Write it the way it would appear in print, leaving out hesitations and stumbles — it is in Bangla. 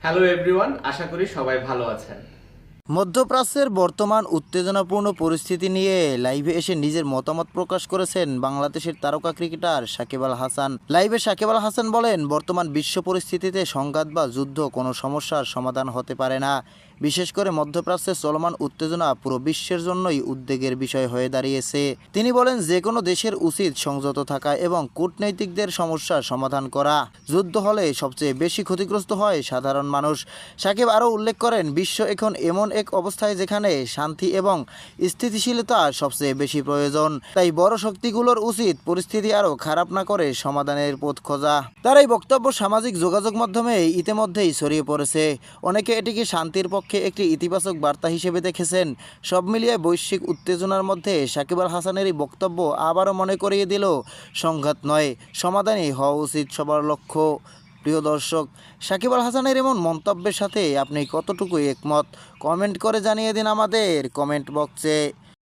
হ্যালো এভরিওয়ান, আশা করি সবাই ভালো আছেন। মধ্যপ্রাচ্যের বর্তমান উত্তেজনাপূর্ণ পরিস্থিতি নিয়ে লাইভে এসে নিজের মতামত প্রকাশ করেছেন বাংলাদেশের তারকা ক্রিকেটার সাকিব আল হাসান। লাইভে সাকিব আল হাসান বলেন, বর্তমান বিশ্ব পরিস্থিতিতে সংঘাত বা যুদ্ধ কোনো সমস্যার সমাধান হতে পারে না। বিশেষ করে মধ্যপ্রাচ্যের চলমান উত্তেজনা পুরো বিশ্বের জন্যই উদ্বেগের বিষয় হয়ে দাঁড়িয়েছে। তিনি বলেন, যে কোনো দেশের উচিত সংযত থাকা এবং কূটনৈতিকদের সমস্যার সমাধান করা। যুদ্ধ হলে সবচেয়ে বেশি ক্ষতিগ্রস্ত হয় সাধারণ মানুষ। সাকিব আরও উল্লেখ করেন, বিশ্ব এখন এমন এক অবস্থায় যেখানে শান্তি এবং স্থিতিশীলতা সবচেয়ে বেশি প্রয়োজন। তাই বড় শক্তিগুলোর উচিত পরিস্থিতি আরও খারাপ না করে সমাধানের পথ খোঁজা। তার এই বক্তব্য সামাজিক যোগাযোগ মাধ্যমে ইতিমধ্যেই ছড়িয়ে পড়েছে। অনেকে এটিকে শান্তির পক্ষে একটি ইতিবাচক বার্তা হিসেবে দেখেছেন। সব মিলিয়ে বৈশ্বিক উত্তেজনার মধ্যে সাকিব আল হাসানের এই বক্তব্য আবারও মনে করিয়ে দিল, সংঘাত নয়, সমাধানই হওয়া উচিত সবার লক্ষ্য। প্রিয় দর্শক, সাকিব আল হাসানের এমন মন্তব্যের সাথে আপনি কতটুকু একমত? কমেন্ট করে জানিয়ে দিন আমাদের কমেন্ট বক্সে।